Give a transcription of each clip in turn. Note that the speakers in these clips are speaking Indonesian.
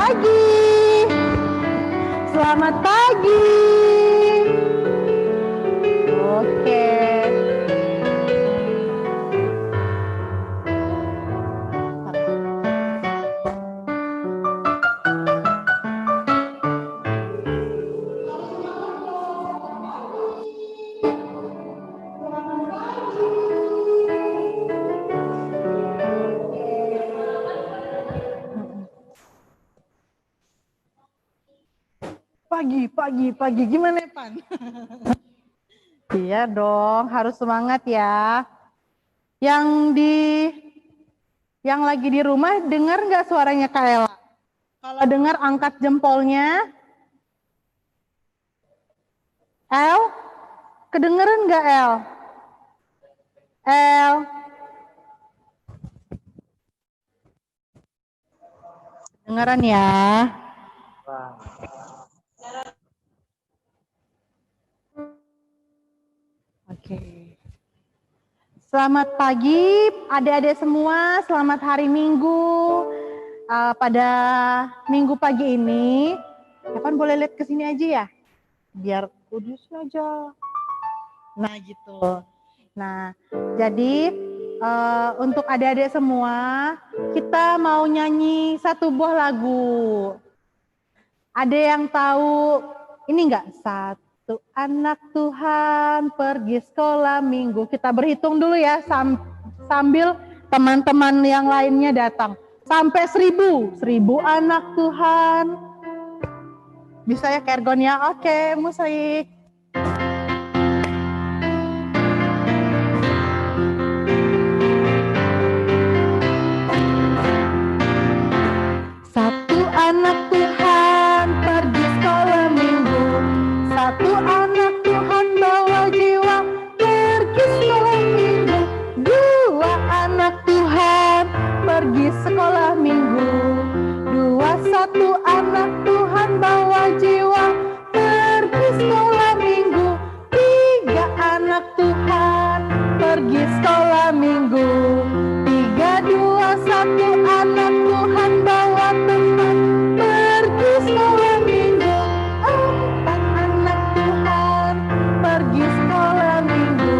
pagi. Selamat pagi. Oke. Pagi. Gimana, Pan? Iya dong, harus semangat ya. Yang lagi di rumah dengar nggak suaranya Kak Ella? Kalau dengar angkat jempolnya. El, kedengeran nggak El? El. Dengeran ya. Oke. Selamat pagi adik-adik semua, selamat hari Minggu. Pada Minggu pagi ini, Evan boleh lihat ke sini aja ya? Biar kudus aja. Nah gitu. Nah, jadi untuk adik-adik semua, kita mau nyanyi satu buah lagu. Ada yang tahu ini enggak? Satu anak Tuhan pergi sekolah minggu. Kita berhitung dulu ya sambil teman-teman yang lainnya datang. Sampai 1000 anak Tuhan. Bisa ya Kergon ya? Oke, musik. Satu anak Tuhan pergi sekolah minggu. Satu anak Tuhan bawa jiwa pergi sekolah minggu. Dua anak Tuhan pergi sekolah minggu. Satu anak Tuhan bawa jiwa pergi sekolah minggu. Tiga anak Tuhan pergi sekolah minggu. Tiga, dua, satu anak Tuhan bawa teman pergi sekolah minggu. Empat anak Tuhan pergi sekolah minggu.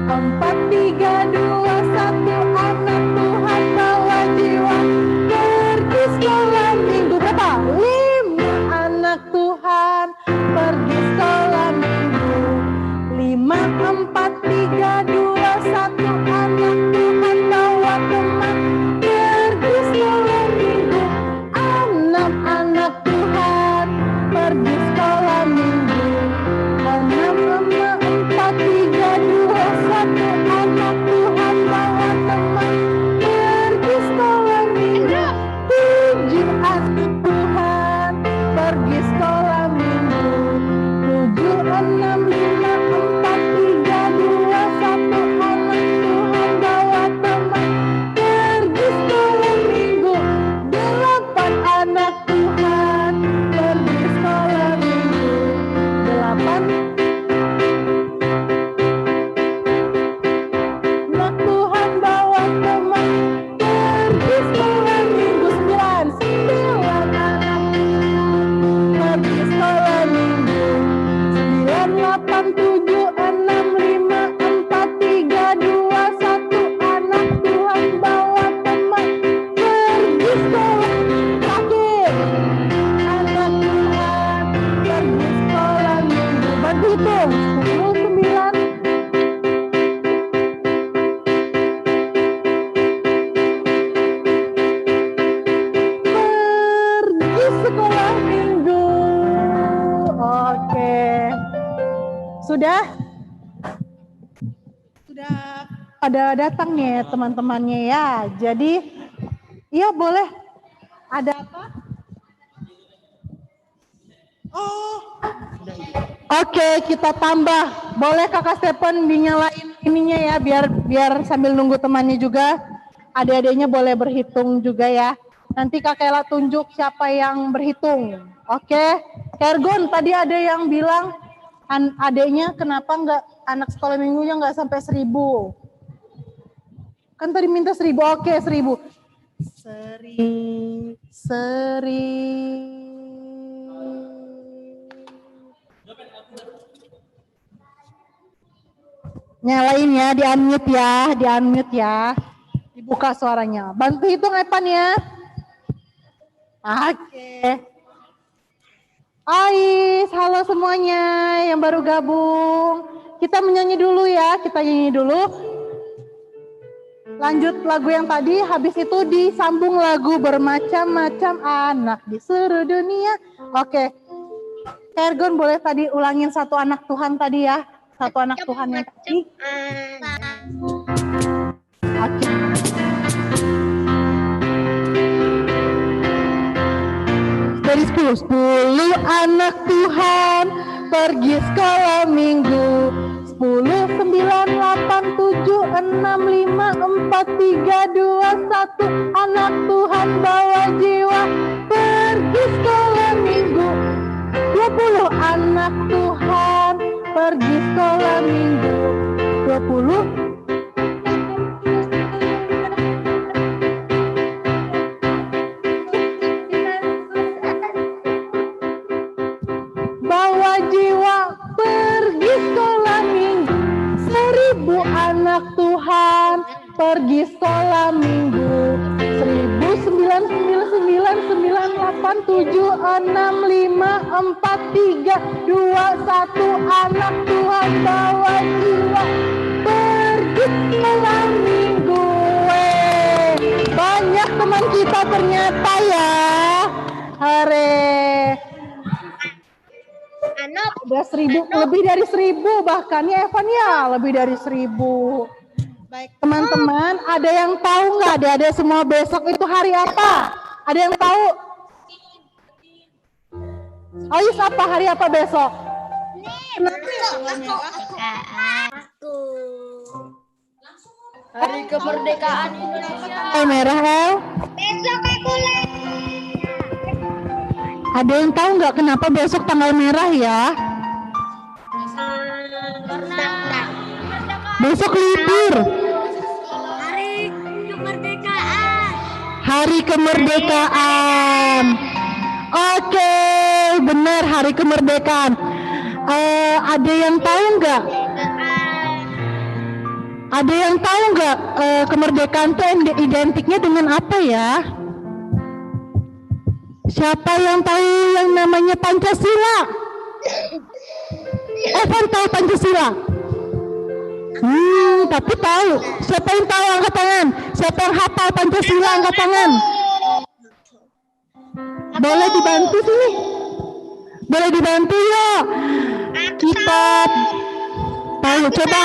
Empat, tiga, dua, satu anak Tuhan bawa jiwa pergi sekolah minggu. Berapa? 5 anak Tuhan pergi sekolah minggu. 5, 4, 3, 2, 1 anak Tuhan bawa teman pergi sekolah minggu. 6 anak Tuhan pergi sekolah minggu. 6, 4, 3, 2, 1 anak Tuhan bawa teman pergi sekolah minggu. 7 anak Tuhan pergi sekolah minggu. 7, 6, 5, 4, 3, 2, 1 anak Tuhan bawa teman pergi sekolah minggu. 8 anak Tuhan pergi sekolah minggu. 8 anak Tuhan bawa teman pergi sekolah minggu. 9 anak pergi sekolah minggu. 9, 8, 7, 6, 5, 4, 3, 2, 1 anak Tuhan bawa teman pergi sekolah. Terakhir, anak Tuhan pergi sekolah minggu. Bantu hitung. 10, 9, pergi sekolah minggu. Oke. Sudah pada datang nih teman-temannya ya. Jadi iya boleh. Ada apa? Oh. Oke, kita tambah. Boleh Kakak Stephen dinyalain ininya ya biar sambil nunggu temannya juga. Adik-adiknya boleh berhitung juga ya. Nanti Kak Ella tunjuk siapa yang berhitung. Oke. Kergon tadi ada yang bilang adiknya kenapa nggak anak sekolah minggunya nggak sampai 1000. Kan tadi minta 1000. Oke, 1000. Seri. Nyalain ya, di-unmute ya. Dibuka suaranya. Bantu hitung Evan ya. Oke. Ais, halo semuanya yang baru gabung. Kita menyanyi dulu ya, kita nyanyi dulu. Lanjut lagu yang tadi, habis itu disambung lagu bermacam-macam anak di seluruh dunia. Oke. Ergon boleh tadi ulangin satu anak Tuhan tadi ya. Satu anak Tuhan yang tadi. Oke. Dari 10 anak Tuhan pergi sekolah minggu. 10, 9, 8, 7, 6, 5, 4, 3, 2, 1. Anak Tuhan bawa jiwa pergi sekolah minggu. 20 anak Tuhan pergi sekolah minggu. 20. Bawa jiwa pergi sekolah minggu. 1000 anak Tuhan pergi sekolah minggu. 1, anak Tuhan bawa jiwa pergi sekolah minggu. Banyak teman kita ternyata ya. Hore. Ada 1000, lebih dari 1000 bahkan ya Evan ya, lebih dari 1000. Baik teman-teman, ada yang tahu nggak adik-adik semua besok itu hari apa? Ada yang tahu? Ais, apa hari apa besok? Aku. Hari kemerdekaan Indonesia. Merah El. Besok aku Ada yang tahu nggak kenapa besok tanggal merah ya? Besok libur. Hari kemerdekaan. Hari kemerdekaan. Oke, benar hari kemerdekaan. Ada yang tahu nggak? Ada yang tahu nggak kemerdekaan itu identiknya dengan apa ya? Siapa yang tahu yang namanya Pancasila? Evan tahu Pancasila? Tapi tahu. Siapa yang tahu angkat tangan? Siapa yang hafal Pancasila angkat tangan? Boleh dibantu sini? Boleh dibantu ya? Kita tahu. Coba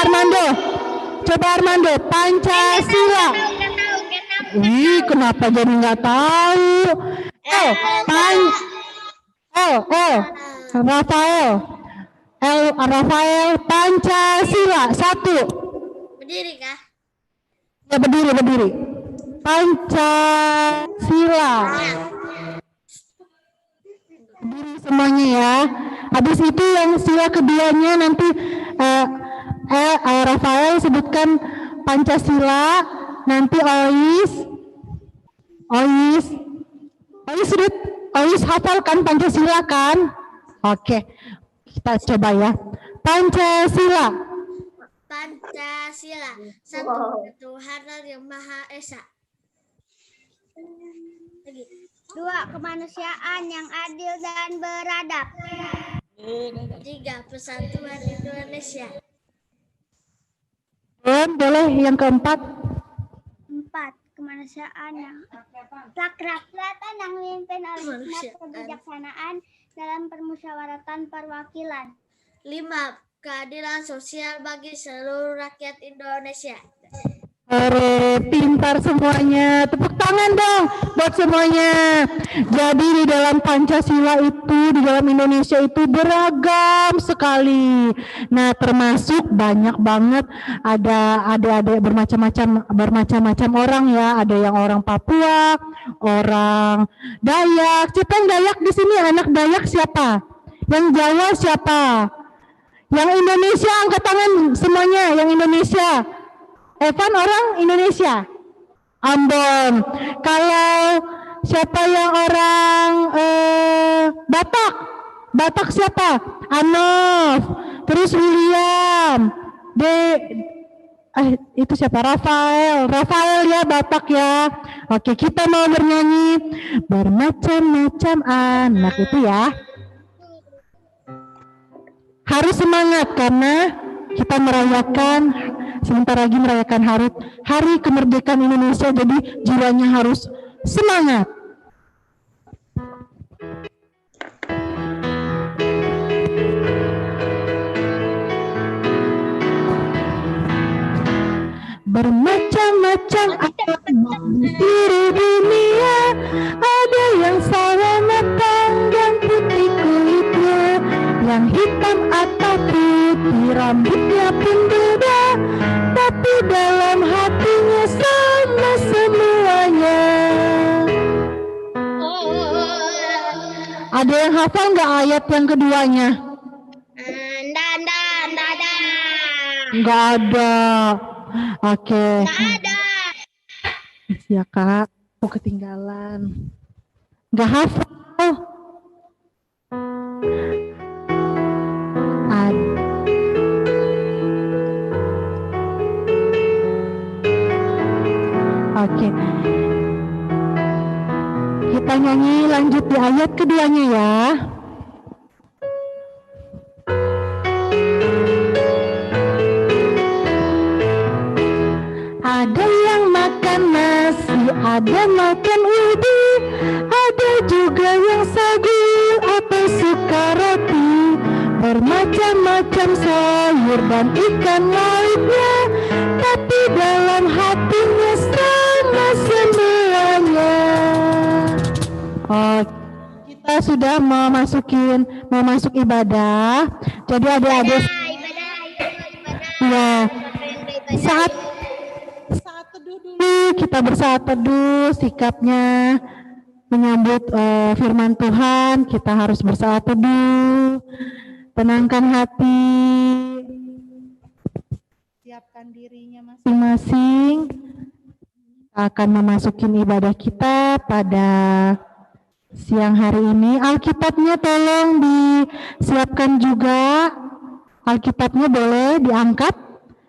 Armando. Pancasila. Kenapa jadi nggak tahu? Rafael, Pancasila. 1. Berdiri kah? Ya berdiri. Pancasila. Berdiri semuanya ya. Habis itu yang sila keduanya nanti Rafael sebutkan Pancasila. Nanti Ois hafalkan Pancasila kan? Oke, kita coba ya. Pancasila. Satu Tuhan yang Maha Esa. 2. Kemanusiaan yang adil dan beradab. 3. Persatuan Indonesia. Boleh yang keempat. 4. Kemanusiaan yang rakyatan yang dipimpin oleh hikmat kebijaksanaan dalam permusyawaratan perwakilan. 5. Keadilan sosial bagi seluruh rakyat Indonesia. Pintar semuanya. Tepuk tangan dong buat semuanya. Jadi di dalam Pancasila itu, di dalam Indonesia itu beragam sekali. Nah, termasuk banyak banget ada adik-adik bermacam-macam orang ya. Ada yang orang Papua, orang Dayak. Siapa yang Dayak di sini? Anak Dayak siapa? Yang Jawa siapa? Yang Indonesia angkat tangan semuanya, yang Indonesia. Evan orang Indonesia. Ambon. Kalau siapa yang orang Batak? Batak siapa? Anof. Terus William. Itu siapa? Rafael. Rafael ya, Batak ya. Oke, kita mau bernyanyi bermacam-macam anak itu ya. Harus semangat karena kita merayakan, sebentar lagi merayakan hari kemerdekaan Indonesia, jadi jiwanya harus semangat. Bermacam-macam di dunia, ada yang sawo matang dan putih kulitnya, yang hitam atau putih rambutnya pun beda, tapi dalam hatinya sama semuanya. Ada yang hafal nggak ayat yang keduanya? Nggak ada. Oke. Nggak ada. Ya Kak, aku ketinggalan. Nggak hafal. Oke. Kita nyanyi lanjut di ayat keduanya ya. Ada yang makan nasi, ada makan ubi, ada juga yang sagu atau suka roti, bermacam-macam sayur dan ikan lautnya, tapi dalam hatinya sama semuanya. Oh, kita sudah mau masuk ibadah. Jadi adik-adik ya, saat teduh dulu, kita bersaat teduh, sikapnya menyambut firman Tuhan, kita harus bersaat teduh, tenangkan hati, siapkan dirinya masing-masing. Kita akan memasuki ibadah kita pada siang hari ini. Alkitabnya tolong disiapkan juga. Alkitabnya boleh diangkat,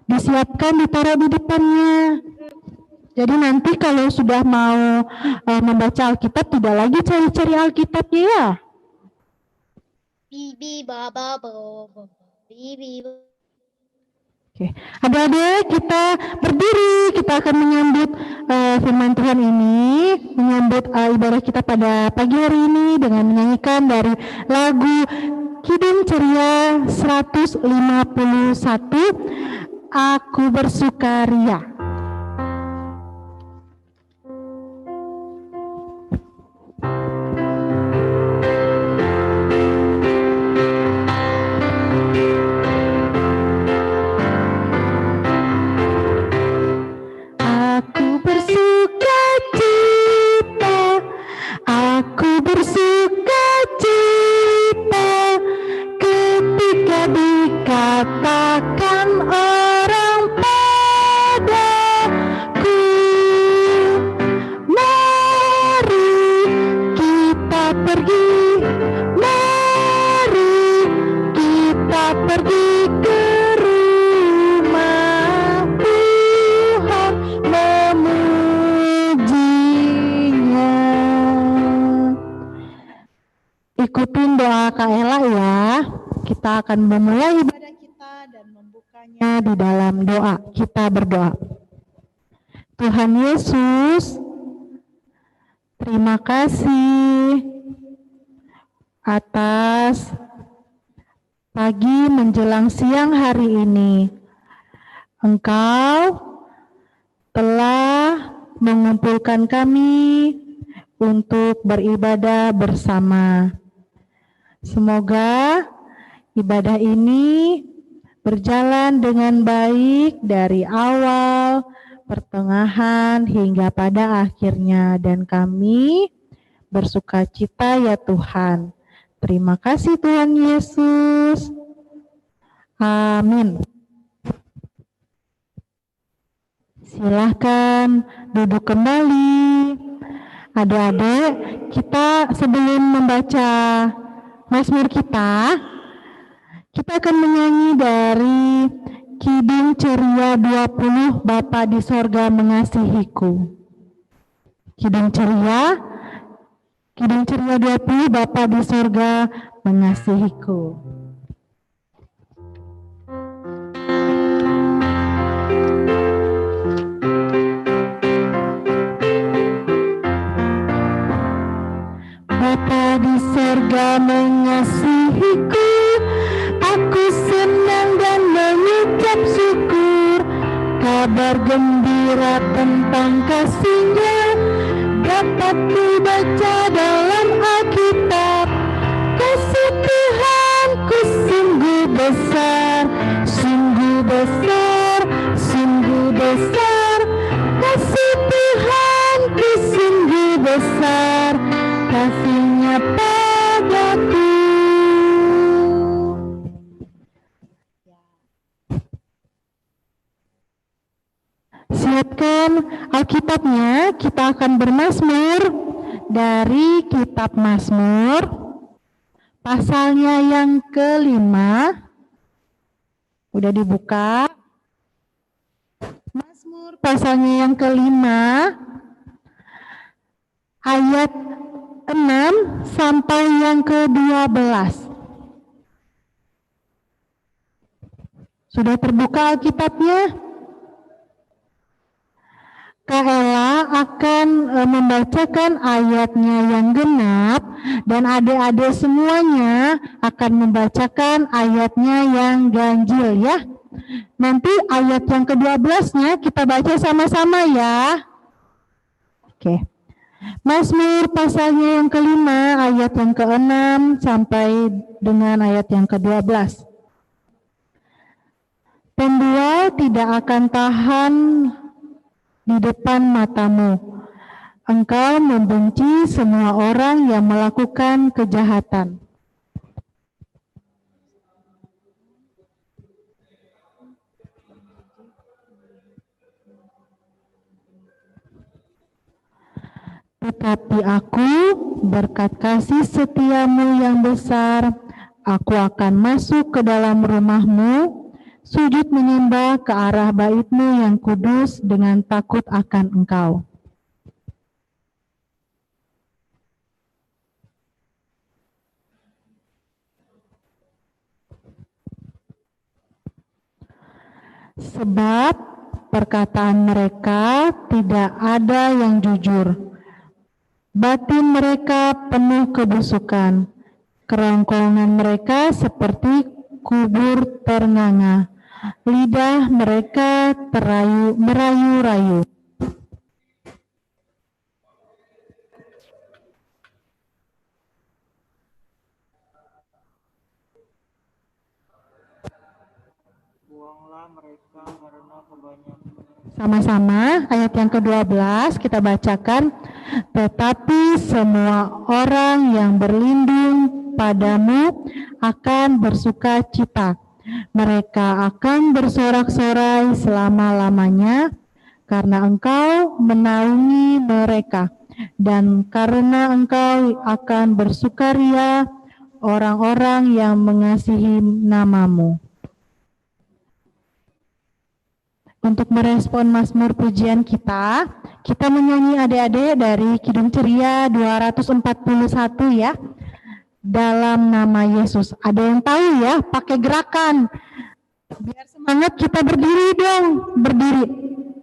disiapkan, ditaruh di depannya. Jadi nanti kalau sudah mau membaca Alkitab, tidak lagi cari-cari Alkitabnya ya. Bibi baba bobo. Bibi. Oke, adik-adik kita berdiri, kita akan menyambut firman Tuhan ini, menyambut ibadah kita pada pagi hari ini dengan menyanyikan dari lagu Kidung Ceria 151, Aku Bersukaria. Ikutin doa Kak Ella ya. Kita akan memulai ibadah kita dan membukanya di dalam doa. Kita berdoa. Tuhan Yesus, terima kasih atas pagi menjelang siang hari ini. Engkau telah mengumpulkan kami untuk beribadah bersama. Semoga ibadah ini berjalan dengan baik dari awal, pertengahan, hingga pada akhirnya. Dan kami bersukacita ya Tuhan. Terima kasih Tuhan Yesus. Amin. Silahkan duduk kembali. Adik-adik, kita sebelum membaca Mazmur kita akan menyanyi dari Kidung Ceria 20, Bapa di Sorga Mengasihiku. Kidung Ceria 20, Bapa di Sorga Mengasihiku. Bapa di sorga mengasihiku, aku senang dan mengucap syukur. Kabar gembira tentang kasih-Nya dapat dibaca dalam Alkitab. Kasih Tuhanku sungguh besar, sungguh besar, sungguh besar. Kasih Tuhanku sungguh besar, kasih-Nya padaku. Siapkan Alkitabnya, kita akan bermazmur dari kitab Mazmur, pasalnya yang ke-5. Udah dibuka. Mazmur pasalnya yang ke-5, ayat 6 sampai yang ke-12. Sudah terbuka Alkitabnya? Kak Ella akan membacakan ayatnya yang genap dan adik-adik semuanya akan membacakan ayatnya yang ganjil ya. Nanti ayat yang ke-12-nya kita baca sama-sama ya. Oke. Mazmur pasalnya yang ke-5 ayat yang ke-6 sampai dengan ayat yang ke-12. Pendual tidak akan tahan di depan matamu. Engkau membenci semua orang yang melakukan kejahatan. Tetapi aku, berkat kasih setiamu yang besar, aku akan masuk ke dalam rumahmu, sujud menyembah ke arah bait-Mu yang kudus dengan takut akan Engkau. Sebab perkataan mereka tidak ada yang jujur. Batin mereka penuh kebusukan. Kerongkongan mereka seperti kubur ternganga. Lidah mereka merayu-rayu. Buanglah mereka karena kebanyakan. Sama-sama ayat yang ke-12 kita bacakan. Tetapi semua orang yang berlindung padamu akan bersuka cita. Mereka akan bersorak-sorai selama-lamanya karena Engkau menaungi mereka, dan karena Engkau akan bersukaria orang-orang yang mengasihi nama-Mu. Untuk merespon Mazmur pujian kita menyanyi adik-adik dari Kidung Ceria 241 ya. Dalam nama Yesus. Ada yang tahu ya, pakai gerakan. Biar semangat kita berdiri dong, berdiri.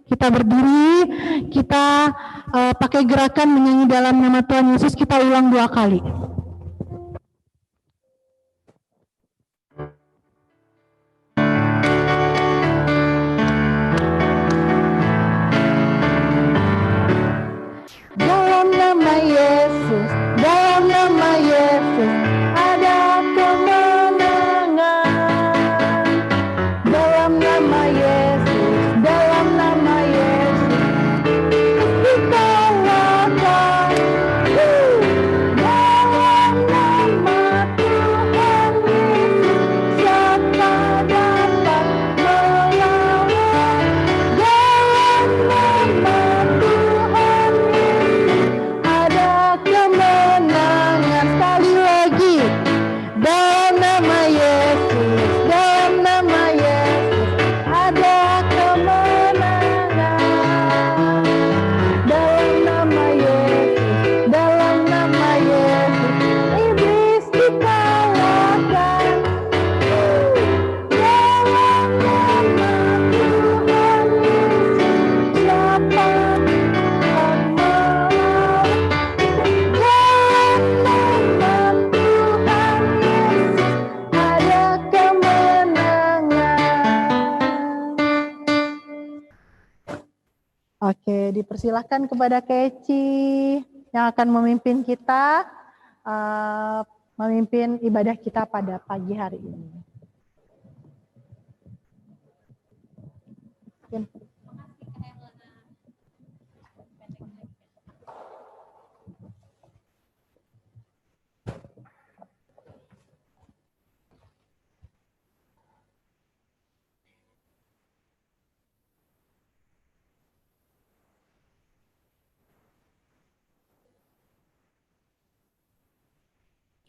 Kita berdiri, kita pakai gerakan menyanyi dalam nama Tuhan Yesus, kita ulang 2 kali. Dalam nama Yesus, dalam nama Yesus, ada kemenangan. Dalam nama Yesus, dalam nama Yesus, dikalahkan. Dalam dipersilahkan kepada Keci yang akan memimpin kita, memimpin ibadah kita pada pagi hari ini.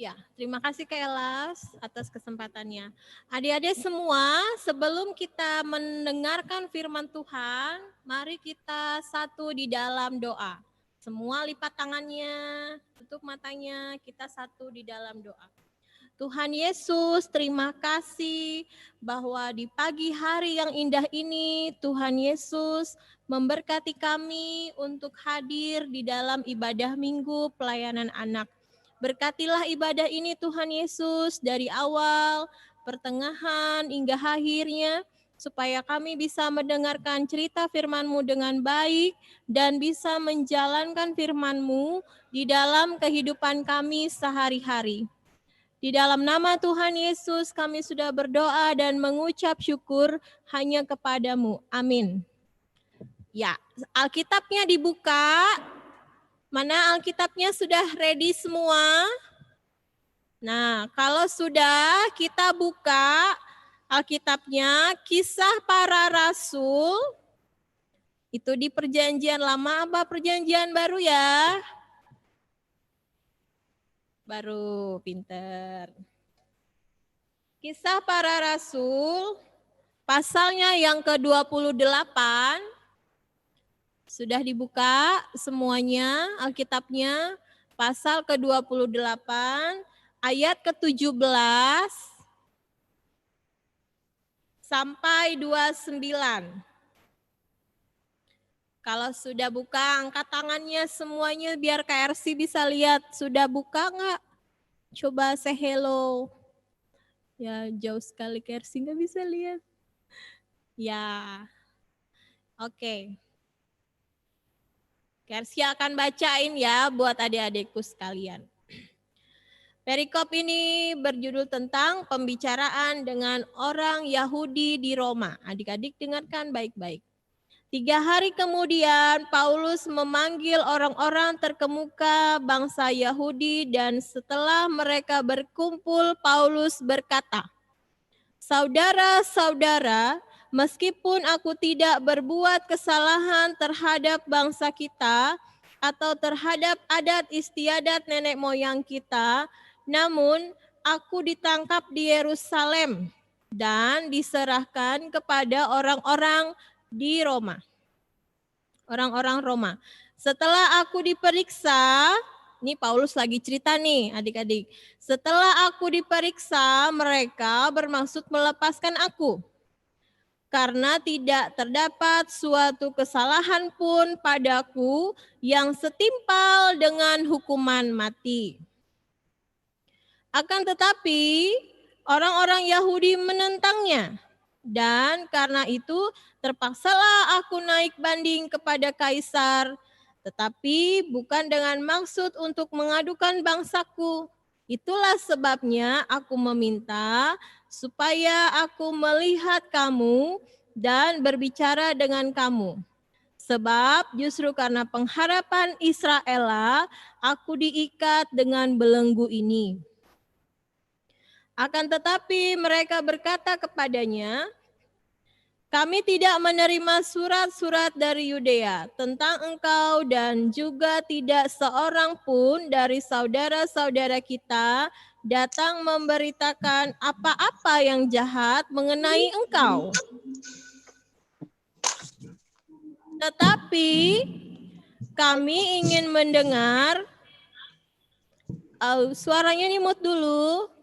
Ya, terima kasih Kak Elas atas kesempatannya. Adik-adik semua, sebelum kita mendengarkan firman Tuhan, mari kita satu di dalam doa. Semua lipat tangannya, tutup matanya, kita satu di dalam doa. Tuhan Yesus, terima kasih bahwa di pagi hari yang indah ini, Tuhan Yesus memberkati kami untuk hadir di dalam ibadah minggu pelayanan anak. Berkatilah ibadah ini Tuhan Yesus dari awal, pertengahan, hingga akhirnya, supaya kami bisa mendengarkan cerita firman-Mu dengan baik dan bisa menjalankan firman-Mu di dalam kehidupan kami sehari-hari. Di dalam nama Tuhan Yesus kami sudah berdoa dan mengucap syukur hanya kepadamu. Amin. Ya, Alkitabnya dibuka. Mana Alkitabnya sudah ready semua? Nah, kalau sudah kita buka Alkitabnya, Kisah Para Rasul. Itu di Perjanjian Lama apa Perjanjian Baru ya? Baru, pinter. Kisah Para Rasul, pasalnya yang ke-28. Sudah dibuka semuanya Alkitabnya, pasal ke-28, ayat ke-17 sampai 29. Kalau sudah buka, angkat tangannya semuanya biar KRC bisa lihat. Sudah buka nggak? Coba say hello. Ya, jauh sekali KRC nggak bisa lihat. Ya, oke. KRC akan bacain ya buat adik-adikku sekalian. Perikop ini berjudul tentang pembicaraan dengan orang Yahudi di Roma. Adik-adik dengarkan baik-baik. 3 hari kemudian Paulus memanggil orang-orang terkemuka bangsa Yahudi dan setelah mereka berkumpul Paulus berkata, "Saudara-saudara, meskipun aku tidak berbuat kesalahan terhadap bangsa kita atau terhadap adat istiadat nenek moyang kita, namun aku ditangkap di Yerusalem dan diserahkan kepada orang-orang di Roma. Orang-orang Roma. Setelah aku diperiksa, ini Paulus lagi cerita nih adik-adik. Setelah aku diperiksa, mereka bermaksud melepaskan aku. Karena tidak terdapat suatu kesalahan pun padaku yang setimpal dengan hukuman mati. Akan tetapi, orang-orang Yahudi menentangnya. Dan karena itu terpaksalah aku naik banding kepada Kaisar, tetapi bukan dengan maksud untuk mengadukan bangsaku. Itulah sebabnya aku meminta supaya aku melihat kamu dan berbicara dengan kamu. Sebab justru karena pengharapan Israel aku diikat dengan belenggu ini. Akan tetapi mereka berkata kepadanya, kami tidak menerima surat-surat dari Yudea tentang engkau dan juga tidak seorang pun dari saudara-saudara kita datang memberitakan apa-apa yang jahat mengenai engkau. Tetapi kami ingin mendengar, suaranya nih mute dulu.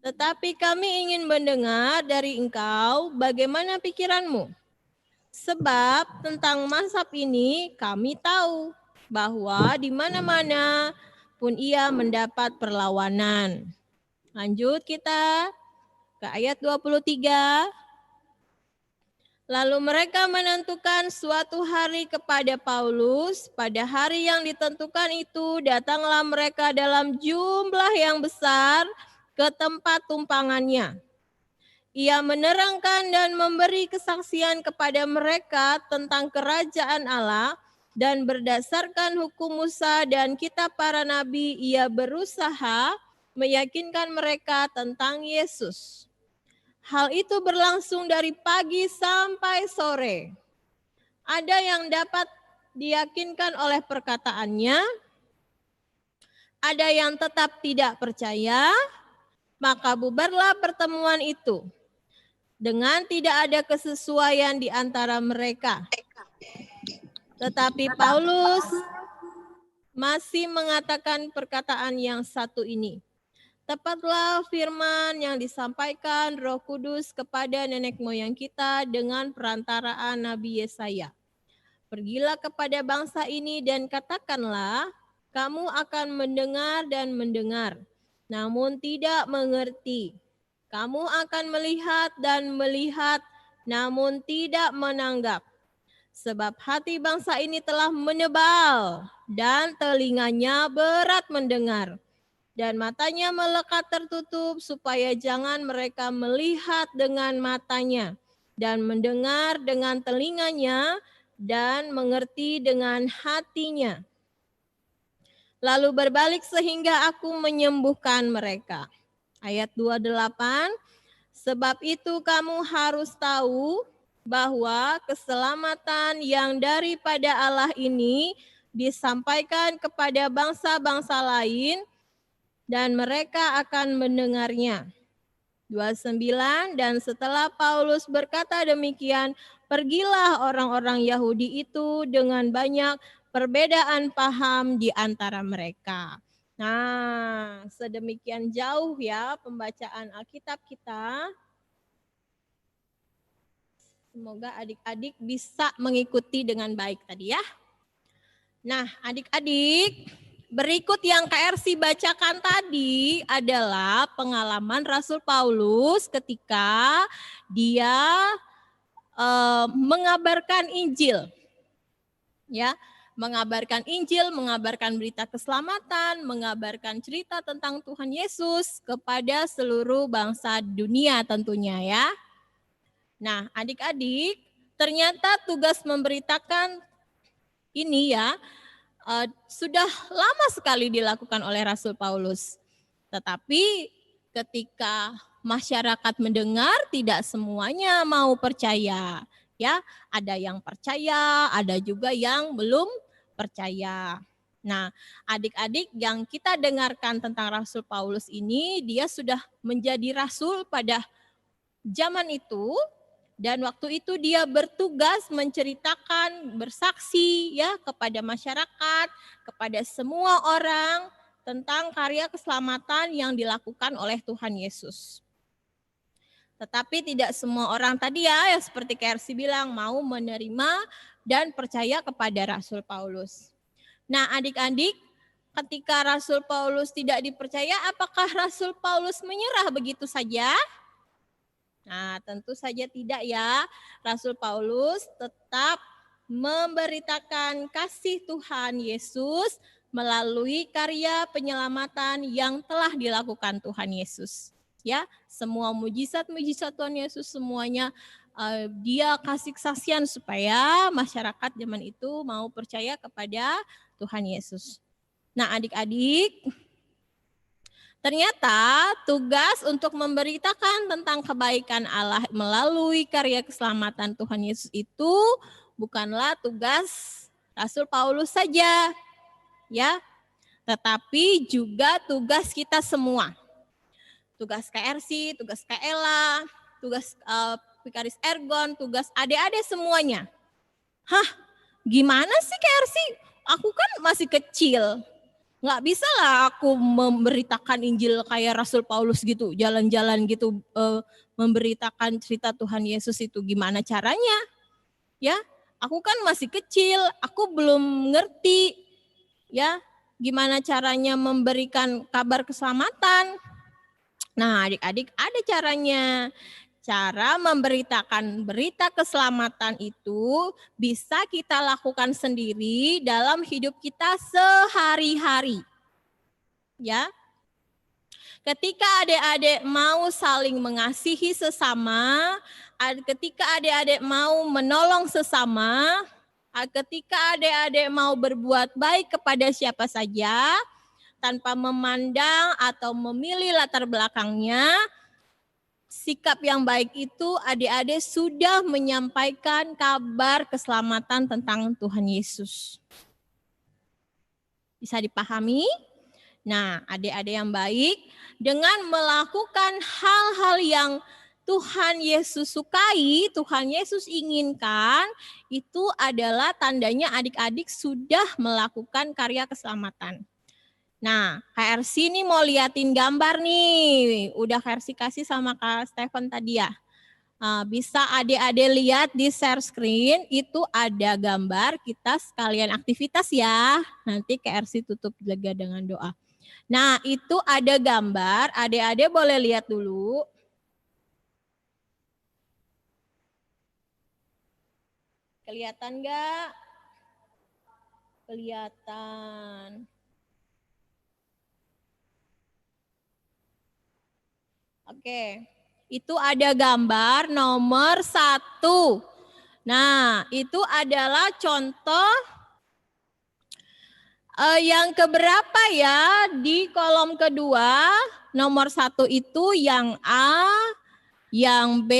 Tetapi kami ingin mendengar dari engkau bagaimana pikiranmu. Sebab tentang mazhab ini kami tahu bahwa di mana-mana pun ia mendapat perlawanan. Lanjut kita ke ayat 23. Lalu mereka menentukan suatu hari kepada Paulus. Pada hari yang ditentukan itu, datanglah mereka dalam jumlah yang besar ke tempat tumpangannya. Ia menerangkan dan memberi kesaksian kepada mereka tentang kerajaan Allah, dan berdasarkan hukum Musa dan kitab para nabi, ia berusaha meyakinkan mereka tentang Yesus. Hal itu berlangsung dari pagi sampai sore. Ada yang dapat diyakinkan oleh perkataannya, ada yang tetap tidak percaya, maka bubarlah pertemuan itu dengan tidak ada kesesuaian di antara mereka. Tetapi Paulus masih mengatakan perkataan yang satu ini. Tepatlah firman yang disampaikan Roh Kudus kepada nenek moyang kita dengan perantaraan Nabi Yesaya. Pergilah kepada bangsa ini dan katakanlah, kamu akan mendengar dan mendengar, namun tidak mengerti. Kamu akan melihat dan melihat, namun tidak menanggap. Sebab hati bangsa ini telah menebal dan telinganya berat mendengar. Dan matanya melekat tertutup supaya jangan mereka melihat dengan matanya dan mendengar dengan telinganya dan mengerti dengan hatinya. Lalu berbalik sehingga aku menyembuhkan mereka. Ayat 28, sebab itu kamu harus tahu bahwa keselamatan yang daripada Allah ini disampaikan kepada bangsa-bangsa lain, dan mereka akan mendengarnya. 29, dan setelah Paulus berkata demikian, pergilah orang-orang Yahudi itu dengan banyak perbedaan paham di antara mereka. Nah, sedemikian jauh ya pembacaan Alkitab kita. Semoga adik-adik bisa mengikuti dengan baik tadi ya. Nah, adik-adik, berikut yang KRC bacakan tadi adalah pengalaman Rasul Paulus ketika dia mengabarkan Injil. Ya, mengabarkan Injil, mengabarkan berita keselamatan, mengabarkan cerita tentang Tuhan Yesus kepada seluruh bangsa dunia tentunya ya. Nah, adik-adik, ternyata tugas memberitakan ini ya sudah lama sekali dilakukan oleh Rasul Paulus. Tetapi ketika masyarakat mendengar, tidak semuanya mau percaya. Ya, ada yang percaya, ada juga yang belum percaya. Nah, adik-adik, yang kita dengarkan tentang Rasul Paulus ini, dia sudah menjadi rasul pada zaman itu. Dan waktu itu dia bertugas menceritakan, bersaksi ya kepada masyarakat, kepada semua orang tentang karya keselamatan yang dilakukan oleh Tuhan Yesus. Tetapi tidak semua orang tadi ya, seperti KRC bilang, mau menerima dan percaya kepada Rasul Paulus. Nah, adik-adik, ketika Rasul Paulus tidak dipercaya, apakah Rasul Paulus menyerah begitu saja? Nah, tentu saja tidak ya. Rasul Paulus tetap memberitakan kasih Tuhan Yesus melalui karya penyelamatan yang telah dilakukan Tuhan Yesus. Ya, semua mujizat-mujizat Tuhan Yesus semuanya dia kasih kesaksian supaya masyarakat zaman itu mau percaya kepada Tuhan Yesus. Nah, adik-adik, ternyata tugas untuk memberitakan tentang kebaikan Allah melalui karya keselamatan Tuhan Yesus itu bukanlah tugas Rasul Paulus saja, ya, tetapi juga tugas kita semua. Tugas KRC, tugas KELA, tugas Vikaris Ergon, tugas adik-adik semuanya. Hah, gimana sih KRC? Aku kan masih kecil. Nggak bisa lah aku memberitakan Injil kayak Rasul Paulus gitu, jalan-jalan gitu memberitakan cerita Tuhan Yesus itu. Gimana caranya? Ya, aku kan masih kecil, aku belum ngerti ya gimana caranya memberikan kabar keselamatan. Nah, adik-adik ada caranya. cara memberitakan berita keselamatan itu bisa kita lakukan sendiri dalam hidup kita sehari-hari. Ya. Ketika adik-adik mau saling mengasihi sesama, ketika adik-adik mau menolong sesama, ketika adik-adik mau berbuat baik kepada siapa saja, tanpa memandang atau memilih latar belakangnya, sikap yang baik itu adik-adik sudah menyampaikan kabar keselamatan tentang Tuhan Yesus. Bisa dipahami? Nah, adik-adik yang baik, dengan melakukan hal-hal yang Tuhan Yesus sukai, Tuhan Yesus inginkan, itu adalah tandanya adik-adik sudah melakukan karya keselamatan. Nah, Kak Ersi ini mau liatin gambar nih. Udah Kak Ersi kasih sama Kak Stephen tadi ya. Bisa adik-adik lihat di share screen, itu ada gambar, kita sekalian aktivitas ya. Nanti Kak Ersi tutup juga dengan doa. Nah, itu ada gambar, adik-adik boleh lihat dulu. Kelihatan nggak? Kelihatan. Oke, itu ada gambar nomor 1. Nah, itu adalah contoh yang keberapa ya di kolom kedua. Nomor 1 itu yang A, yang B,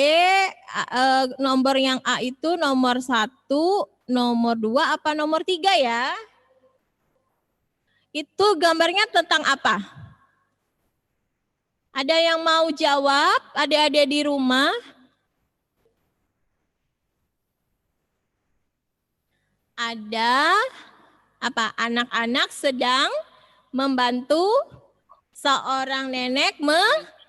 nomor yang A itu nomor 1, nomor 2 apa nomor 3 ya? Itu gambarnya tentang apa? Ada yang mau jawab? Adik-adik di rumah? Ada apa? Anak-anak sedang membantu seorang nenek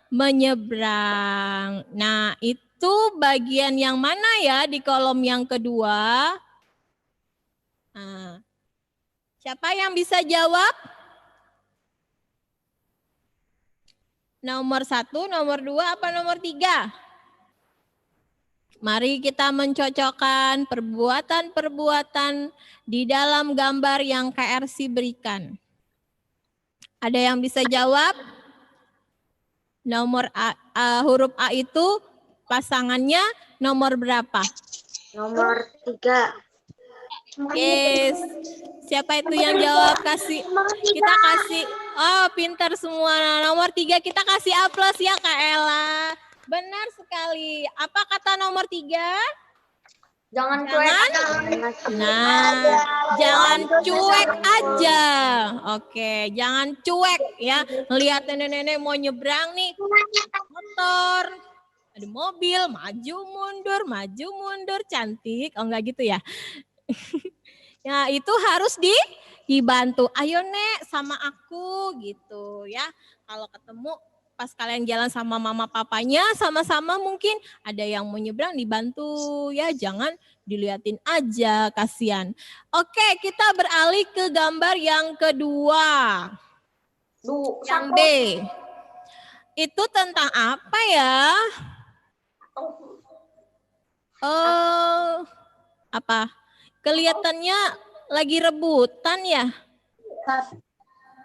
menyeberang. Nah, itu bagian yang mana ya di kolom yang kedua? Nah, siapa yang bisa jawab? Nomor 1, nomor 2, apa nomor 3? Mari kita mencocokkan perbuatan-perbuatan di dalam gambar yang KRC berikan. Ada yang bisa jawab? Nomor huruf A itu pasangannya nomor berapa? Nomor 3. Yes. Siapa itu yang jawab? Kita kasih. Oh, pintar semua. Nomor 3 kita kasih A+ ya Kak Ella. Benar sekali. Apa kata nomor 3? Jangan cuek. Nah, jangan cuek aja. Oke, jangan cuek ya. Lihat nenek-nenek mau nyebrang nih. Motor, ada mobil, maju mundur, cantik. Oh enggak gitu ya. Ya, itu harus dibantu. Ayo Nek sama aku gitu ya. Kalau ketemu pas kalian jalan sama mama papanya sama-sama mungkin ada yang mau nyebrang dibantu ya. Jangan diliatin aja, kasihan. Oke, kita beralih ke gambar yang kedua. Yang B. Itu tentang apa ya? Apa? Kelihatannya lagi rebutan ya?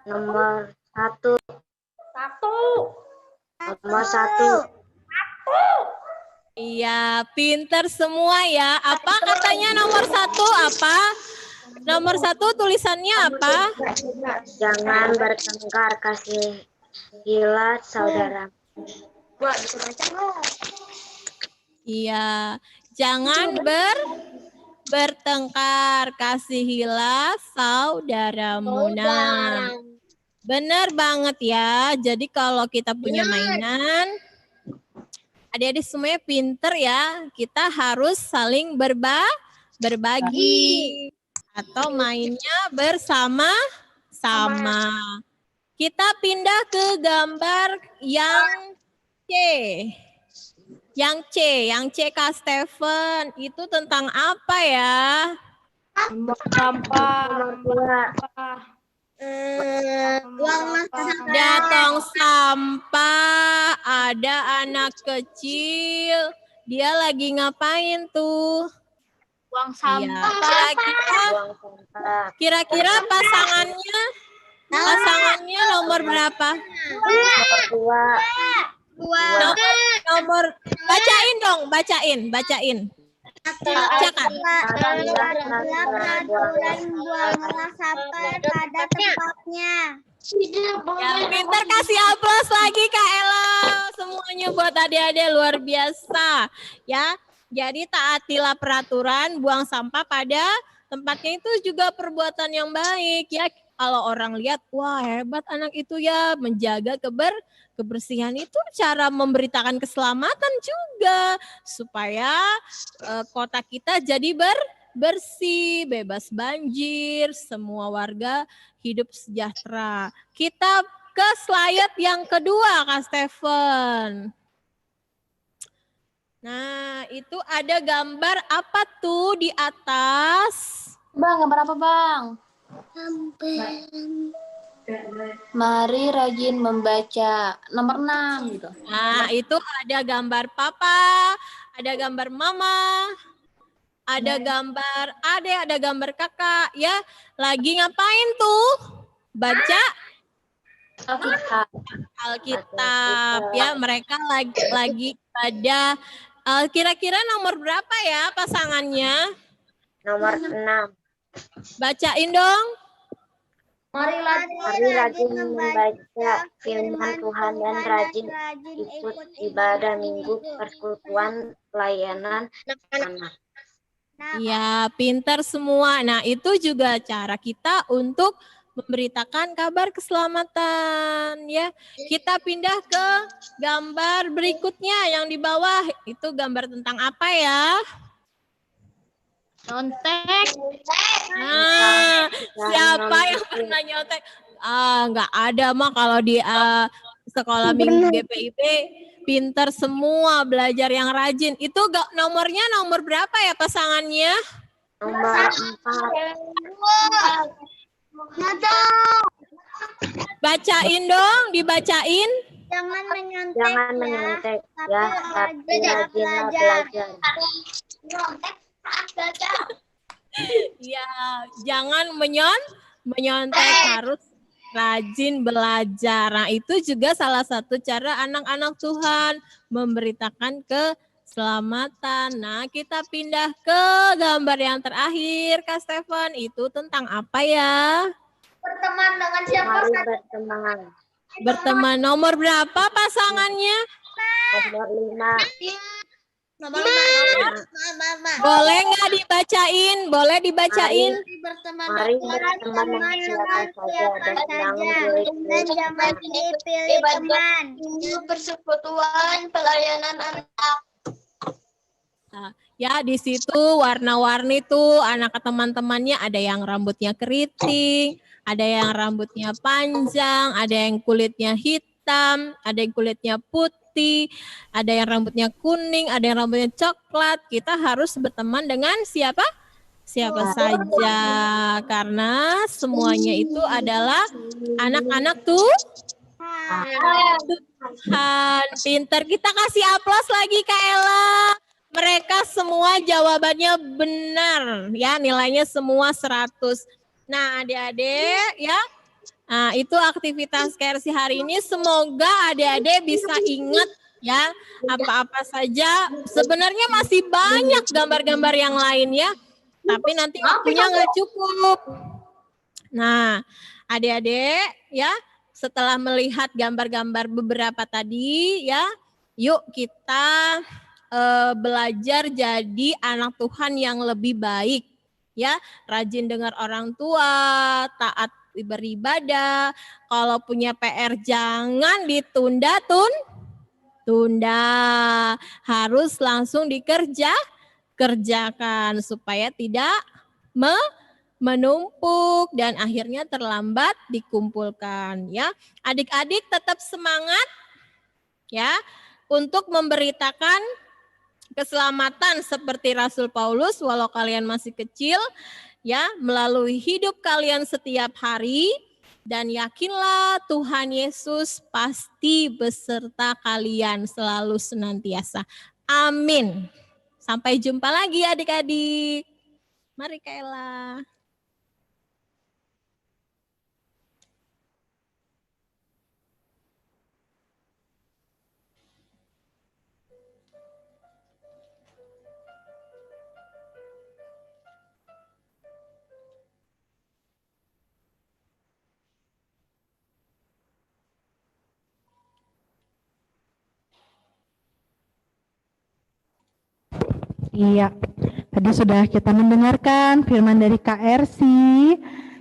Nomor 1. Nomor 1. Iya, pinter semua ya. Apa katanya nomor 1 apa? Nomor 1 tulisannya apa? Jangan bertengkar, kasihilah saudara. Wah, bisa baca nggak? Iya, jangan bertengkar, kasihilah saudaramu. Nah, benar banget ya. Jadi kalau kita punya mainan, adik-adik semuanya pinter ya. Kita harus saling berbagi atau mainnya bersama-sama. Kita pindah ke gambar yang C. Yang C Kak Stephen, itu tentang apa ya? Ada tong sampah, ada anak kecil. Dia lagi ngapain tuh? Buang Ya, kira-kira pasangannya nomor berapa? Nomor bacain dong, bacain. Bacakan. Peraturan buanglah sampah pada tempatnya. Ya, pintar, kasih aplaus lagi Kak Ella. Semuanya buat adik-adik luar biasa. Ya, jadi taatilah peraturan, buang sampah pada tempatnya itu juga perbuatan yang baik ya. Kalau orang lihat, wah hebat anak itu ya, menjaga kebersihan itu cara memberitakan keselamatan juga supaya kota kita jadi bersih, bebas banjir, semua warga hidup sejahtera. Kita ke slide yang kedua, Kak Stephen. Nah, itu ada gambar apa tuh di atas? Bang, gambar apa bang? Mari rajin membaca. Nomor 6 gitu. Nah, itu ada gambar papa, ada gambar mama, ada gambar adek, ada gambar kakak. Ya, lagi ngapain tuh? Baca Alkitab. Ya, mereka lagi pada kira-kira nomor berapa ya pasangannya? Nomor 6. Bacain dong. Mari rajin membaca firman Tuhan dan rajin ikut ibadah minggu persekutuan pelayanan anak. Ya, pintar semua. Nah, itu juga cara kita untuk memberitakan kabar keselamatan ya. Kita pindah ke gambar berikutnya yang di bawah. Itu gambar tentang apa ya? Nyontek. Nah, siapa yang pernah nyontek? Nggak ada mah kalau di sekolah minggu GPIB. Pinter semua, belajar yang rajin. Itu nomornya nomor berapa ya pasangannya? Nomor 4. Bacain dong, dibacain. Jangan menyontek, Jangan menyontek ya, tapi rajinlah belajar. Ya, jangan menyontek, harus rajin belajar. Nah, itu juga salah satu cara anak-anak Tuhan memberitakan keselamatan. Nah, kita pindah ke gambar yang terakhir, Kak Stephen. Itu tentang apa ya? berteman dengan siapa? Mari berteman. Berteman. Nomor berapa pasangannya? Nomor 5. Nomor Boleh nggak dibacain? Boleh dibacain? berteman Mari berteman dengan siapa saja dan jangan dipilih teman. persekutuan pelayanan anak. Nah, ya di situ warna-warni tuh anak teman-temannya, ada yang rambutnya keriting, ada yang rambutnya panjang, ada yang kulitnya hitam, ada yang kulitnya putih, ada yang rambutnya kuning, ada yang rambutnya coklat. Kita harus berteman dengan siapa saja, karena semuanya itu adalah anak-anak Tuhan. Pinter. Kita kasih aplaus lagi Kak Ella. Mereka semua jawabannya benar ya, nilainya semua 100. Nah, adik-adik ya. Nah, itu aktivitas KRC hari ini. Semoga adik-adik bisa ingat ya apa-apa saja. Sebenarnya masih banyak gambar-gambar yang lain ya. Tapi nanti waktunya nggak cukup. Nah, adik-adik ya, setelah melihat gambar-gambar beberapa tadi ya, yuk kita belajar jadi anak Tuhan yang lebih baik ya, rajin dengar orang tua, taat beribadah. Kalau punya PR jangan ditunda-tunda, harus langsung dikerjakan supaya tidak menumpuk dan akhirnya terlambat dikumpulkan ya. Adik-adik tetap semangat ya untuk memberitakan keselamatan seperti Rasul Paulus walau kalian masih kecil ya, melalui hidup kalian setiap hari Dan yakinlah Tuhan Yesus pasti beserta kalian selalu senantiasa. Amin. Sampai jumpa lagi adik-adik. Mari Kaela. Iya, tadi sudah kita mendengarkan firman dari KRC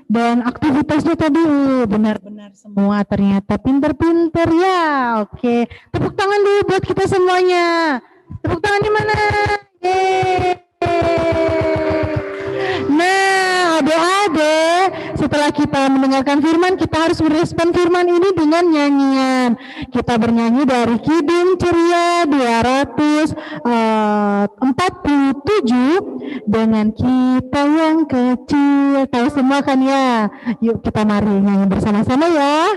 dan aktivitasnya tadi benar-benar semua ternyata pinter-pinter ya. Oke, tepuk tangan dulu buat kita semuanya. Tepuk tangan di mana? Yeay. Nah, adik-adik, setelah kita mendengarkan firman, kita harus merespon firman ini dengan nyanyian. Kita bernyanyi dari Kidung Ceria 247 dengan Kita Yang Kecil. Tahu semua kan ya? Yuk kita mari nyanyi bersama-sama ya.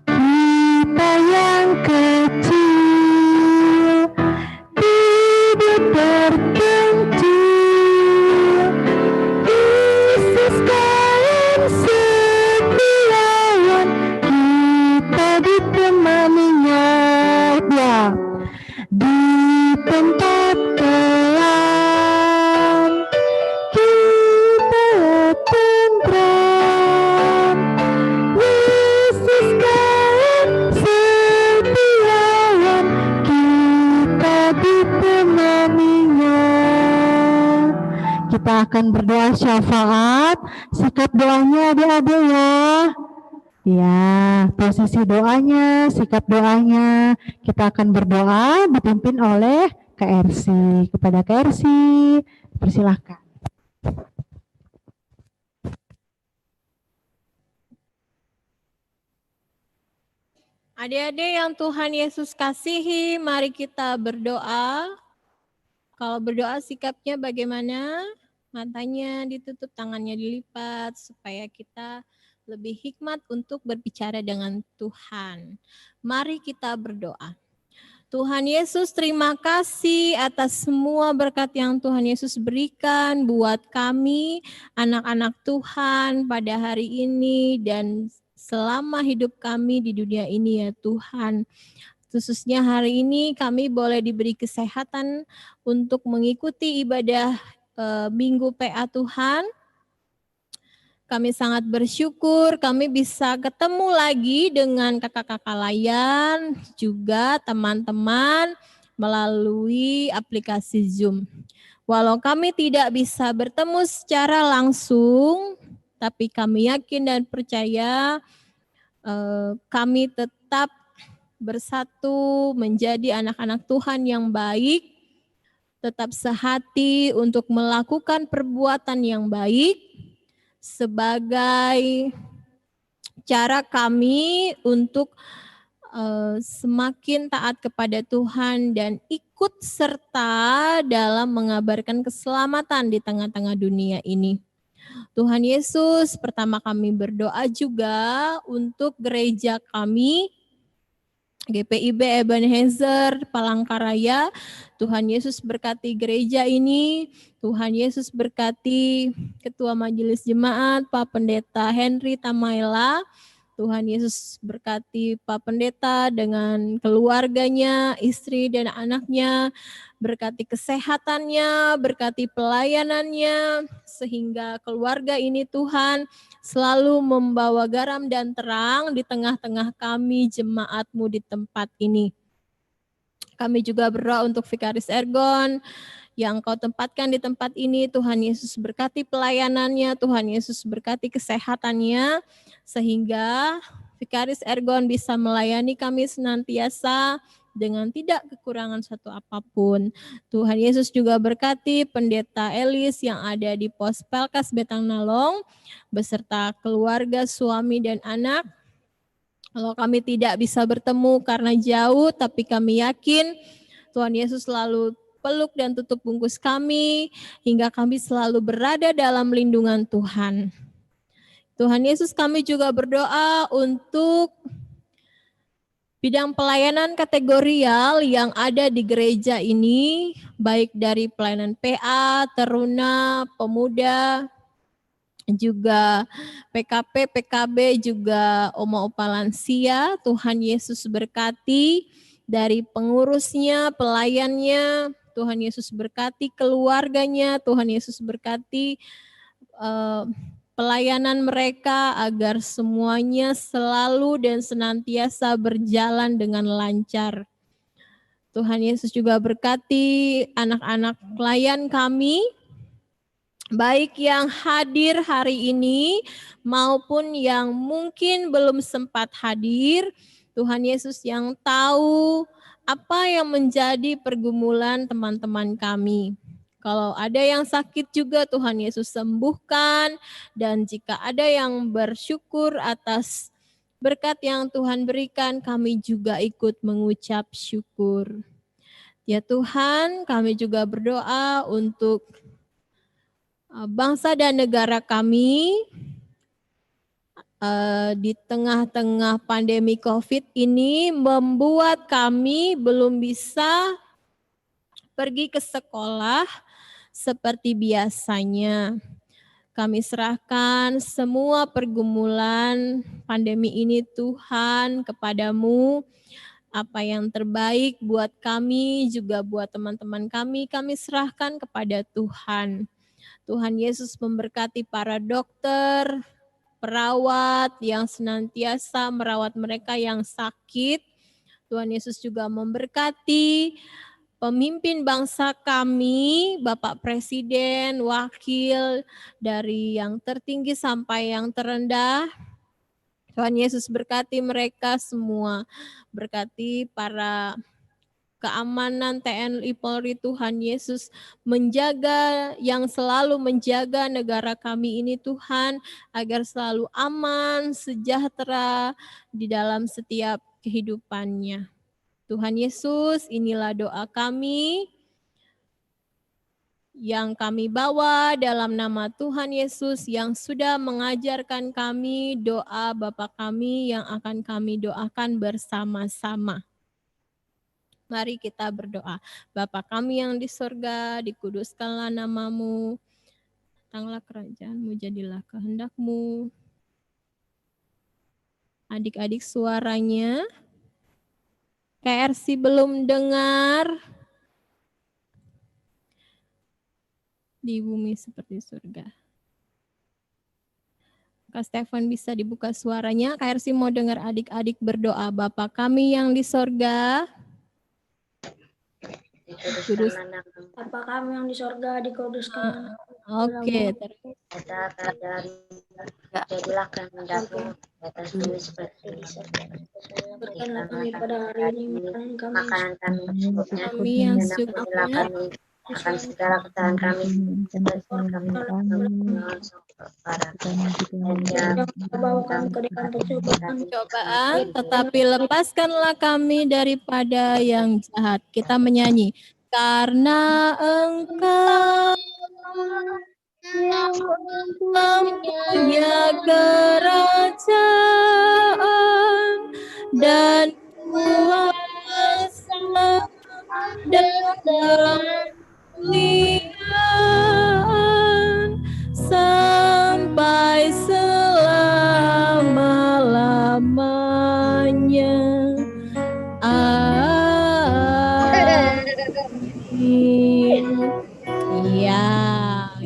Kita yang kecil, hidup terpencil, Yesus kawan setiawan, kita ditemaninya ya, di tempat kelam, kita tentram, Yesus kawan setiawan, kita ditemaninya. Kita akan berdoa syafaat, sikap doanya adik-adik ya. Ya, posisi doanya, sikap doanya, kita akan berdoa dipimpin oleh KRC. Kepada KRC, persilahkan. Adik-adik yang Tuhan Yesus kasihi, mari kita berdoa. Kalau berdoa sikapnya bagaimana? Matanya ditutup, tangannya dilipat, supaya kita lebih hikmat untuk berbicara dengan Tuhan. Mari kita berdoa. Tuhan Yesus, terima kasih atas semua berkat yang Tuhan Yesus berikan buat kami, anak-anak Tuhan pada hari ini dan selama hidup kami di dunia ini ya Tuhan. Khususnya hari ini kami boleh diberi kesehatan untuk mengikuti ibadah Minggu PA Tuhan. Kami sangat bersyukur kami bisa ketemu lagi dengan kakak-kakak layan, juga teman-teman melalui aplikasi Zoom. Walau kami tidak bisa bertemu secara langsung, tapi kami yakin dan percaya kami tetap bersatu menjadi anak-anak Tuhan yang baik, tetap sehati untuk melakukan perbuatan yang baik, sebagai cara kami untuk semakin taat kepada Tuhan dan ikut serta dalam mengabarkan keselamatan di tengah-tengah dunia ini. Tuhan Yesus, pertama kami berdoa juga untuk gereja kami, GPIB Ebenezer Palangkaraya. Tuhan Yesus berkati gereja ini. Tuhan Yesus berkati Ketua Majelis Jemaat Pak Pendeta Henry Tamaela. Tuhan Yesus berkati Pak Pendeta dengan keluarganya, istri dan anaknya. Berkati kesehatannya, berkati pelayanannya, sehingga keluarga ini Tuhan selalu membawa garam dan terang di tengah-tengah kami jemaat-Mu di tempat ini. Kami juga berdoa untuk Vikaris Ergon yang Kau tempatkan di tempat ini. Tuhan Yesus berkati pelayanannya, Tuhan Yesus berkati kesehatannya, sehingga Vikaris Ergon bisa melayani kami senantiasa dengan tidak kekurangan satu apapun. Tuhan Yesus juga berkati Pendeta Elis yang ada di Pos Pelkas Betang Nalong, beserta keluarga, suami, dan anak. Kalau kami tidak bisa bertemu karena jauh, tapi kami yakin Tuhan Yesus selalu peluk dan tutup bungkus kami, hingga kami selalu berada dalam lindungan Tuhan. Tuhan Yesus, kami juga berdoa untuk bidang pelayanan kategorial yang ada di gereja ini, baik dari pelayanan PA, teruna, pemuda, juga PKP, PKB, juga Oma-Opa lansia. Tuhan Yesus berkati dari pengurusnya, pelayannya. Tuhan Yesus berkati keluarganya. Tuhan Yesus berkati pelayanan mereka agar semuanya selalu dan senantiasa berjalan dengan lancar. Tuhan Yesus juga berkati anak-anak klien kami, baik yang hadir hari ini maupun yang mungkin belum sempat hadir. Tuhan Yesus yang tahu apa yang menjadi pergumulan teman-teman kami. Kalau ada yang sakit juga Tuhan Yesus sembuhkan, dan jika ada yang bersyukur atas berkat yang Tuhan berikan, kami juga ikut mengucap syukur. Ya Tuhan, kami juga berdoa untuk bangsa dan negara kami di tengah-tengah pandemi COVID ini membuat kami belum bisa pergi ke sekolah seperti biasanya. Kami serahkan semua pergumulan pandemi ini Tuhan kepadamu. Apa yang terbaik buat kami, juga buat teman-teman kami serahkan kepada Tuhan. Tuhan Yesus memberkati para dokter, perawat yang senantiasa merawat mereka yang sakit. Tuhan Yesus juga memberkati pemimpin bangsa kami, Bapak Presiden, wakil dari yang tertinggi sampai yang terendah. Tuhan Yesus berkati mereka semua, berkati para keamanan TNI Polri. Tuhan Yesus menjaga, yang selalu menjaga negara kami ini Tuhan, agar selalu aman, sejahtera di dalam setiap kehidupannya. Tuhan Yesus, inilah doa kami yang kami bawa dalam nama Tuhan Yesus yang sudah mengajarkan kami doa Bapa kami yang akan kami doakan bersama-sama. Mari kita berdoa. Bapa kami yang di sorga, dikuduskanlah namamu, datanglah kerajaanmu, jadilah kehendakmu. Adik-adik suaranya. KRC belum dengar. Di bumi seperti surga. Kak Stefan bisa dibuka suaranya. KRC mau dengar adik-adik berdoa. Bapa kami yang di sorga. Kudus. Bapa kami yang di sorga, dikuduskan. Oke. Jadilah kehendakmu di atas bumi seperti di surga. Berikanlah kami pada hari ini makanan kami secukupnya, Kami yang dan secukupnya. ampunilah kami akan segala kesalahan kami, seperti kami mengampuni kepada cobaan, tetapi lepaskanlah kami daripada yang jahat. Kita menyanyi. Karena Engkau mempunyai kerajaan dan kuasa dan kemuliaan sampai selama-lamanya.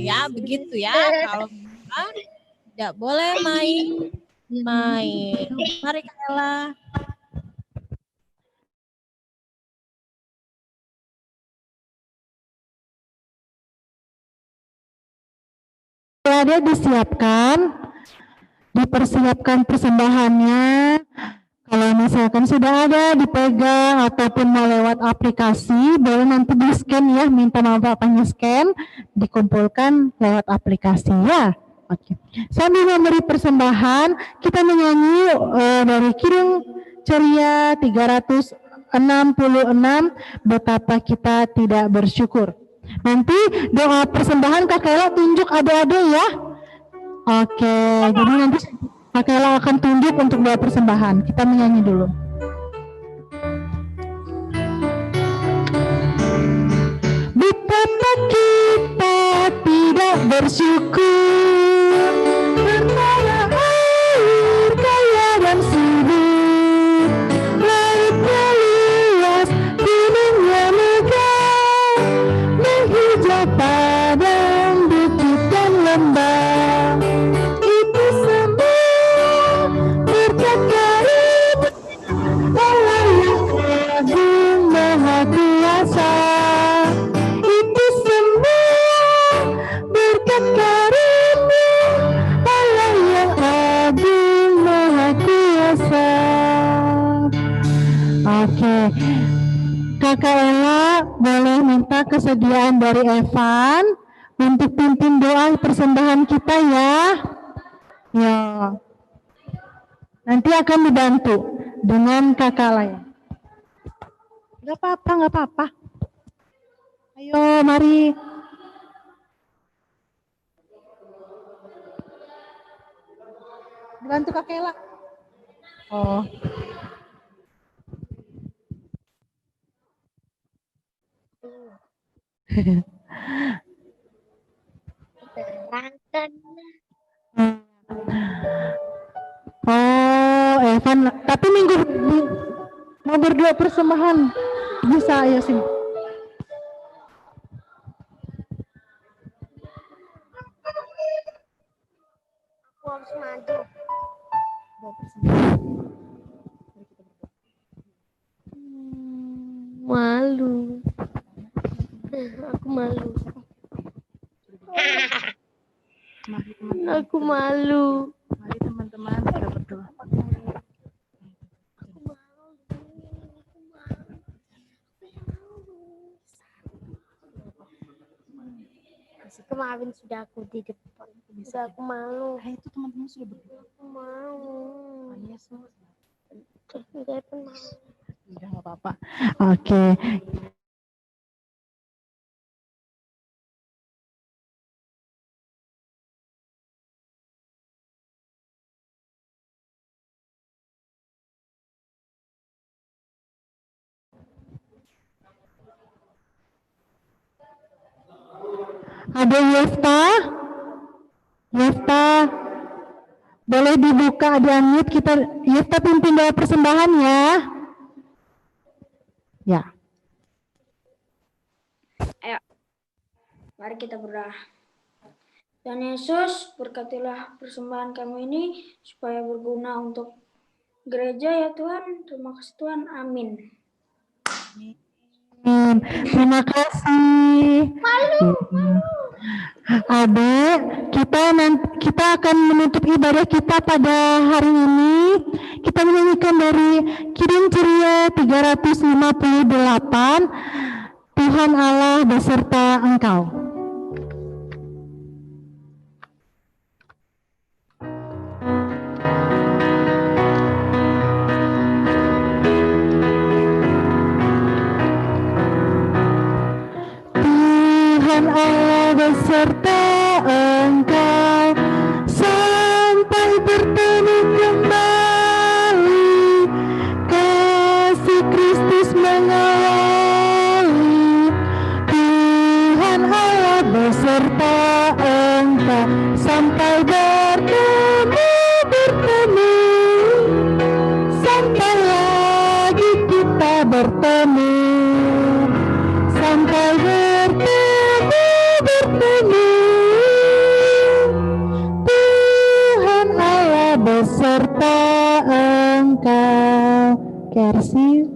Ya begitu ya. Kalau tidak boleh main. Mari Kayla. Ada dipersiapkan persembahannya. Kalau misalkan sudah ada dipegang ataupun mau lewat aplikasi, boleh nanti di scan ya, minta maaf bapaknya scan, dikumpulkan lewat aplikasi ya. Oke. Sambil memberi persembahan, kita menyanyi dari Kirung Ceria 300 66 betapa kita tidak bersyukur. Nanti doa persembahan Kak Kela tunjuk adik-adik ya. Oke, jadi nanti Kak Kela akan tunjuk untuk doa persembahan. Kita menyanyi dulu. Betapa kita tidak bersyukur karena air kaya dan subur, lautnya luas, gunungnya megah, menghijau padang, bukit dan lembah. Itu semua berkat karunia Allah yang agung maha kuasa. Itu semua berkat karunia Allah yang agung maha kuasa. Oke, Kakak Ella boleh minta kesediaan dari Evan untuk pimpin doa persembahan kita ya. Ya. Nanti akan dibantu dengan Kakak Laya. Gak apa-apa, gak apa-apa. Ayo, mari. Dibantu Kak Ella. Oh. Oh, Evan. Tapi minggu mau berdua persembahan. Bisa, ayo sini. Aku harus maju. Malu. Aku malu. Mari teman-teman. Aku malu. Mari teman-teman kita berdoa. Kemarin sudah aku di depan. Sudah aku malu. Itu teman-teman sudah berdoa. Aku malu. Yesus. Udah malu. Udah nggak apa-apa. Oke. Ada Yefta? Yefta, boleh dibuka di unmute kita. Yefta pimpin doa persembahan ya. Ya. Ayo, mari kita berdoa. Dan Yesus, berkatilah persembahan kami ini supaya berguna untuk gereja ya Tuhan. Terima kasih Tuhan. Amin. Terima kasih. Adik, kita akan menutup ibadah kita pada hari ini. Kita menyanyikan dari Kirim Ceria 358, Tuhan Allah beserta Engkau. Tuhan Allah beserta Engkau sampai bertemu kembali, kasih Kristus mengawali. Tuhan Allah beserta Engkau sampai bertemu, sampai lagi kita bertemu, sampai bertemu. Tuhan Allah beserta Engkau. Kersi.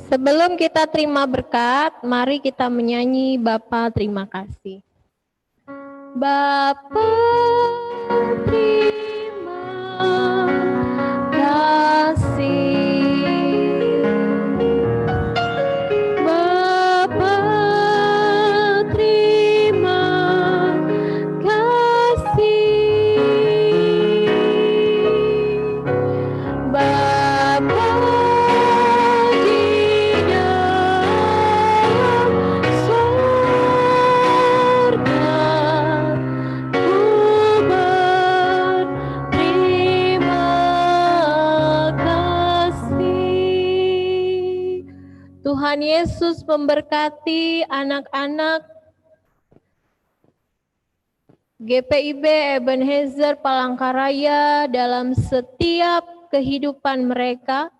Sebelum kita terima berkat, mari kita menyanyi Bapa terima kasih. Bapa terima kasih. Bapa terima Tuhan Yesus memberkati anak-anak GPIB Ebenezer Palangkaraya dalam setiap kehidupan mereka,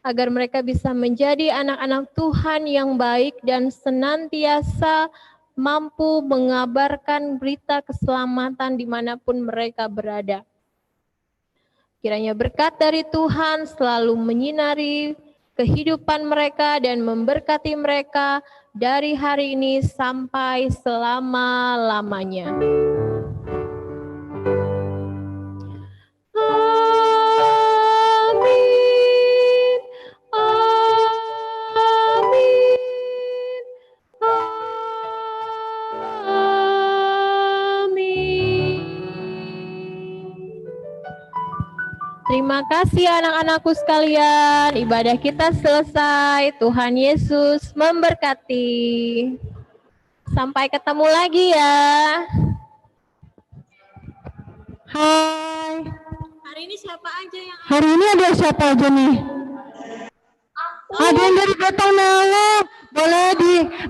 agar mereka bisa menjadi anak-anak Tuhan yang baik dan senantiasa mampu mengabarkan berita keselamatan dimanapun mereka berada. Kiranya berkat dari Tuhan selalu menyinari kehidupan mereka dan memberkati mereka dari hari ini sampai selama-lamanya. Amin. Amin. Amin. Terima kasih anak-anakku sekalian. Ibadah kita selesai. Tuhan Yesus memberkati. Sampai ketemu lagi ya. Hai. Hari ini siapa aja yang Hari ini ada siapa aja nih? Ada yang dari Batang Nalo.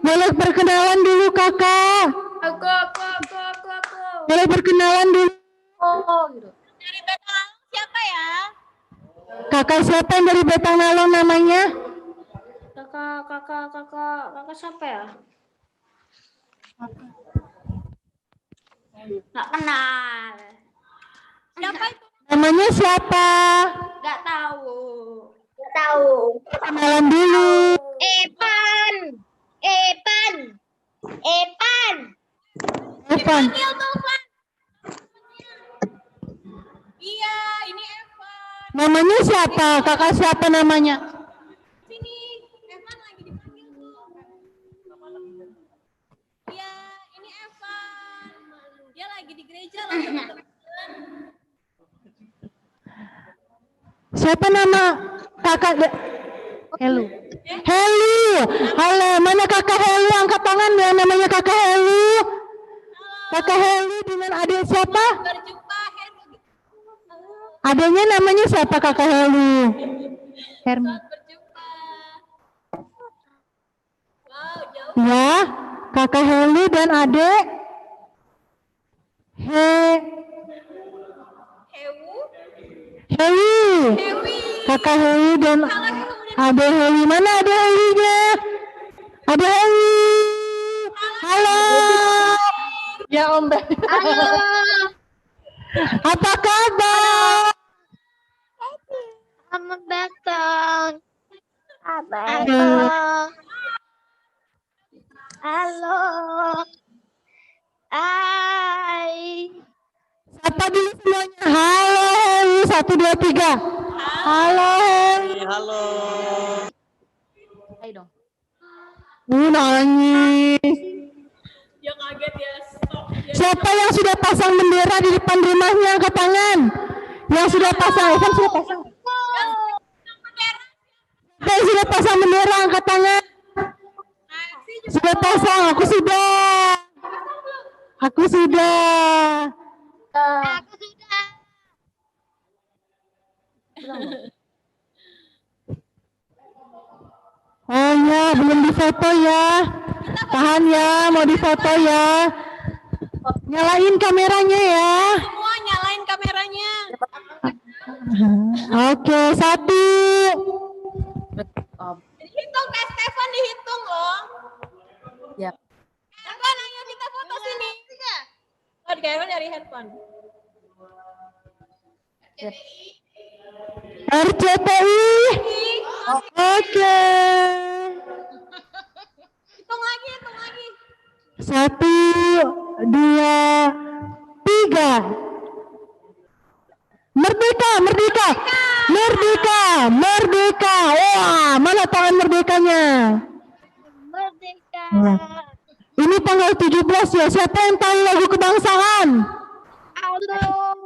Boleh berkenalan dulu kakak. Aku. Boleh berkenalan dulu. Gitu. dari Betang siapa ya? Kakak siapa yang dari Batang Nalo namanya? Kakak siapa ya? Nggak kenal. Siapa itu? Namanya siapa? Nggak tahu. Kenalan dulu. Evan. Evan. Panggil tuh, Van. Iya, ini Evan. Namanya siapa? Kakak siapa namanya? Sini, Evan lagi dipanggil tuh. Iya, ini Evan. Dia lagi di gereja loh, teman-teman. Siapa nama kakak? Helu. Halo, mana kakak Helu? Angkat tangan yang namanya kakak Helu. Kakak Helu dengan adik siapa? Berjumpa, Heru. Adiknya namanya siapa kakak Helu? Hermi. Berjumpa. Wow, jauh. Ya, kakak Helu dan adik Hewu. Helu. Hewi. Kakak Helu dan adik Helu. Mana adik Helunya? Adik Helu. Halo. Ya Om Ben. Halo. Apa kabar? Selamat datang. Halo. Halo. Hai. Sapa dulu semuanya. Halo Helu. 1, 2, 3. Halo Helu. Ayo dong. Nangis. Dia kaget ya. Stop. Siapa yang sudah pasang bendera di depan rumahnya? Angkat tangan. Yang sudah pasang. Evan sudah pasang. Siapa yang sudah pasang bendera? Angkat tangan. Sudah pasang. Aku sudah. Aku sudah. Oh ya, belum difoto ya. Tahan ya, mau difoto ya. Nyalain kameranya ya. Semua nyalain kameranya. Oke, 1. Hitung, Kak Stefan dihitung loh. Ya. Stefan, ayo kita foto sini. Oh, di Kak dari handphone. RCTI. Oke. Hitung lagi, hitung lagi. 1, 2, 3. Merdeka, merdeka. Merdeka, merdeka. Wah, mana tangan merdekanya? Merdeka. Ini tanggal 17 ya. Siapa yang tahu lagu kebangsaan? Halo.